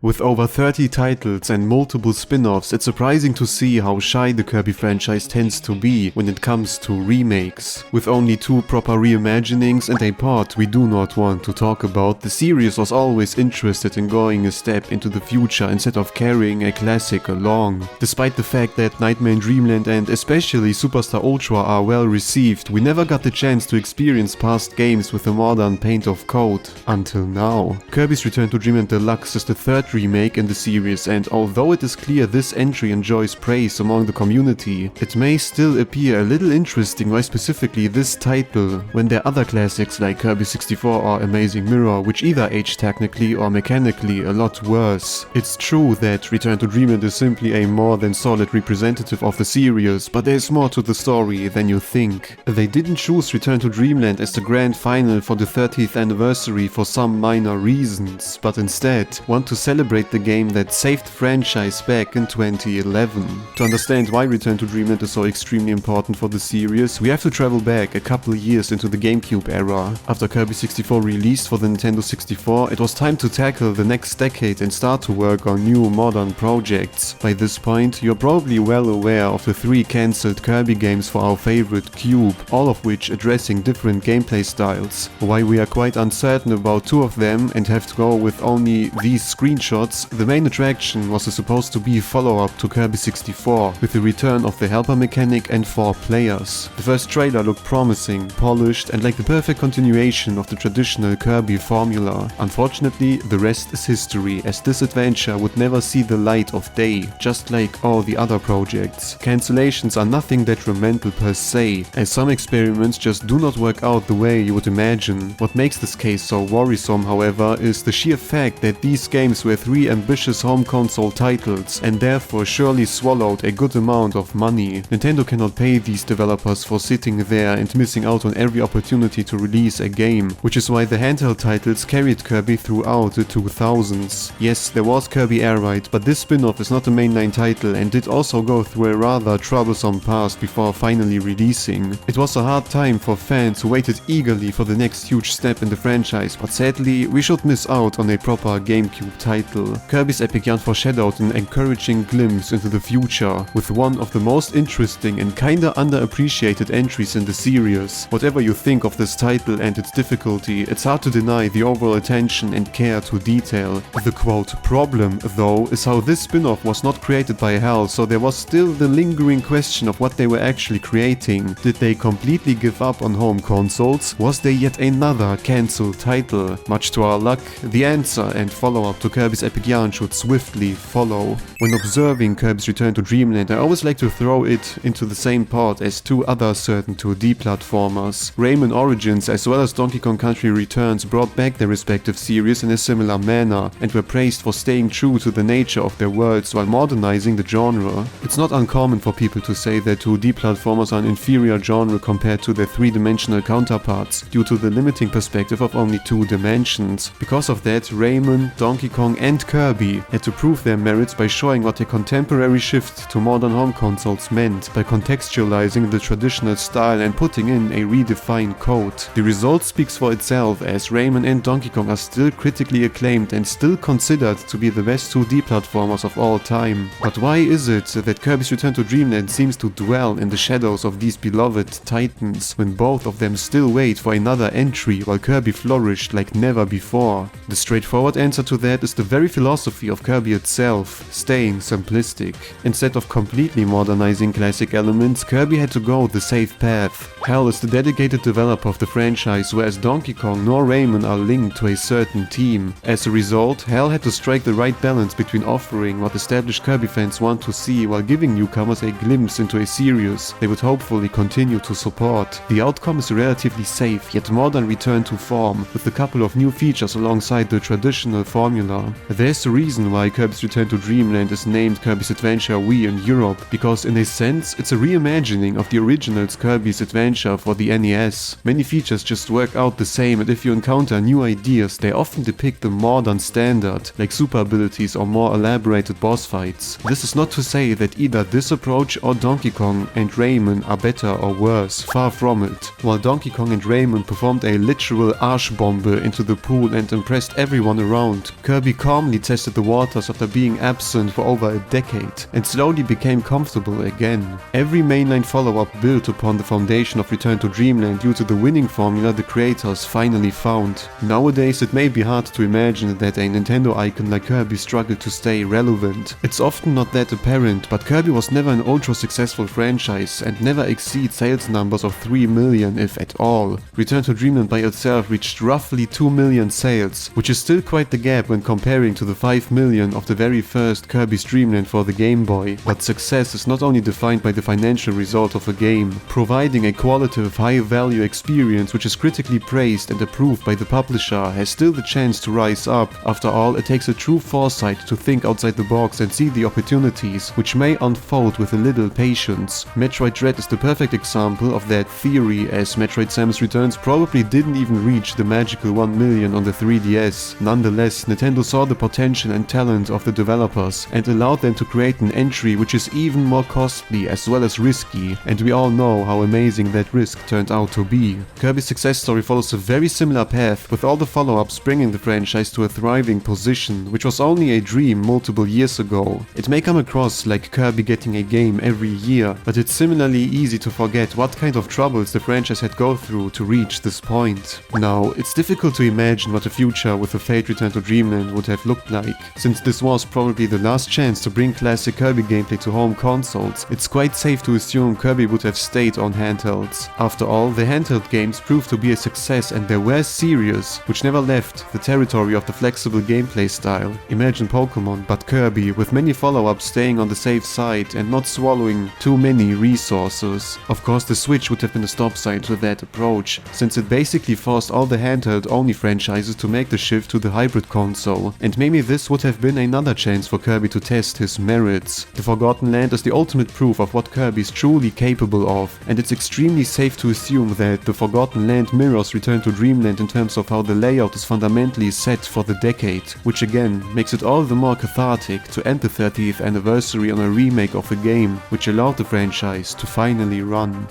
With over 30 titles and multiple spin-offs, it's surprising to see how shy the Kirby franchise tends to be when it comes to remakes. With only 2 proper reimaginings and a part we do not want to talk about, the series was always interested in going a step into the future instead of carrying a classic along. Despite the fact that Nightmare in Dreamland and especially Superstar Ultra are well received, we never got the chance to experience past games with a modern paint of coat. Until now. Kirby's Return to Dreamland Deluxe is the 3rd remake in the series, and although it is clear this entry enjoys praise among the community, it may still appear a little interesting why specifically this title, when there are other classics like Kirby 64 or Amazing Mirror, which either age technically or mechanically a lot worse. It's true that Return to Dreamland is simply a more than solid representative of the series, but there's more to the story than you think. They didn't choose Return to Dreamland as the grand final for the 30th anniversary for some minor reasons, but instead want to celebrate the game that saved the franchise back in 2011. To understand why Return to Dreamland is so extremely important for the series, we have to travel back a couple years into the GameCube era. After Kirby 64 released for the Nintendo 64, it was time to tackle the next decade and start to work on new modern projects. By this point, you're probably well aware of the 3 cancelled Kirby games for our favorite Cube, all of which addressing different gameplay styles. While we are quite uncertain about 2 of them and have to go with only these screenshots, the main attraction was supposed to be a follow-up to Kirby 64, with the return of the helper mechanic and 4 players. The first trailer looked promising, polished, and like the perfect continuation of the traditional Kirby formula. Unfortunately, the rest is history, as this adventure would never see the light of day, just like all the other projects. Cancellations are nothing detrimental per se, as some experiments just do not work out the way you would imagine. What makes this case so worrisome, however, is the sheer fact that these games were 3 ambitious home console titles and therefore surely swallowed a good amount of money. Nintendo cannot pay these developers for sitting there and missing out on every opportunity to release a game, which is why the handheld titles carried Kirby throughout the 2000s. Yes, there was Kirby Air Ride, but this spin-off is not a mainline title and did also go through a rather troublesome past before finally releasing. It was a hard time for fans who waited eagerly for the next huge step in the franchise, but sadly, we should miss out on a proper GameCube title. Kirby's Epic Yarn foreshadowed an encouraging glimpse into the future, with one of the most interesting and kinda underappreciated entries in the series. Whatever you think of this title and its difficulty, it's hard to deny the overall attention and care to detail. The quote problem, though, is how this spin-off was not created by HAL, so there was still the lingering question of what they were actually creating. Did they completely give up on home consoles? Was there yet another cancelled title? Much to our luck, the answer and follow-up to Kirby's Epic Yarn should swiftly follow. When observing Kirby's Return to Dreamland, I always like to throw it into the same pot as 2 other certain 2D platformers. Rayman Origins as well as Donkey Kong Country Returns brought back their respective series in a similar manner and were praised for staying true to the nature of their worlds while modernizing the genre. It's not uncommon for people to say that 2D platformers are an inferior genre compared to their 3-dimensional counterparts due to the limiting perspective of only 2 dimensions. Because of that, Rayman, Donkey Kong and Kirby had to prove their merits by showing what a contemporary shift to modern home consoles meant by contextualizing the traditional style and putting in a redefined code. The result speaks for itself, as Rayman and Donkey Kong are still critically acclaimed and still considered to be the best 2D platformers of all time. But why is it that Kirby's Return to Dreamland seems to dwell in the shadows of these beloved titans when both of them still wait for another entry while Kirby flourished like never before? The straightforward answer to that is the very philosophy of Kirby itself, staying simplistic. Instead of completely modernizing classic elements, Kirby had to go the safe path. HAL is the dedicated developer of the franchise, whereas Donkey Kong nor Rayman are linked to a certain team. As a result, HAL had to strike the right balance between offering what established Kirby fans want to see while giving newcomers a glimpse into a series they would hopefully continue to support. The outcome is a relatively safe yet modern return to form, with a couple of new features alongside the traditional formula. There's a reason why Kirby's Return to Dreamland is named Kirby's Adventure Wii in Europe, because in a sense it's a reimagining of the original's Kirby's Adventure adventure for the NES. Many features just work out the same, and if you encounter new ideas, they often depict the modern standard, like super abilities or more elaborated boss fights. This is not to say that either this approach or Donkey Kong and Rayman are better or worse, far from it. While Donkey Kong and Rayman performed a literal Arschbombe into the pool and impressed everyone around, Kirby calmly tested the waters after being absent for over a decade, and slowly became comfortable again. Every mainline follow-up built upon the foundation of Return to Dreamland due to the winning formula the creators finally found. Nowadays it may be hard to imagine that a Nintendo icon like Kirby struggled to stay relevant. It's often not that apparent, but Kirby was never an ultra successful franchise and never exceeds sales numbers of 3 million if at all. Return to Dreamland by itself reached roughly 2 million sales, which is still quite the gap when comparing to the 5 million of the very first Kirby's Dreamland for the Game Boy. But success is not only defined by the financial result of a game. Providing a qualitative high-value experience which is critically praised and approved by the publisher has still the chance to rise up. After all, it takes a true foresight to think outside the box and see the opportunities, which may unfold with a little patience. Metroid Dread is the perfect example of that theory, as Metroid Samus Returns probably didn't even reach the magical 1 million on the 3DS. Nonetheless, Nintendo saw the potential and talent of the developers and allowed them to create an entry which is even more costly as well as risky, and we all know how amazing that risk turned out to be. Kirby's success story follows a very similar path, with all the follow-ups bringing the franchise to a thriving position, which was only a dream multiple years ago. It may come across like Kirby getting a game every year, but it's similarly easy to forget what kind of troubles the franchise had gone through to reach this point. Now, it's difficult to imagine what a future with a Fate Return to Dreamland would have looked like. Since this was probably the last chance to bring classic Kirby gameplay to home consoles, it's quite safe to assume Kirby would have stayed on handhelds. After all, the handheld games proved to be a success, and there were series which never left the territory of the flexible gameplay style. Imagine Pokemon, but Kirby, with many follow-ups staying on the safe side and not swallowing too many resources. Of course, the Switch would have been a stop sign to that approach, since it basically forced all the handheld-only franchises to make the shift to the hybrid console, and maybe this would have been another chance for Kirby to test his merits. The Forgotten Land is the ultimate proof of what Kirby is truly capable of, and it's extremely safe to assume that the Forgotten Land mirrors Return to Dreamland in terms of how the layout is fundamentally set for the decade, which again makes it all the more cathartic to end the 30th anniversary on a remake of a game which allowed the franchise to finally run.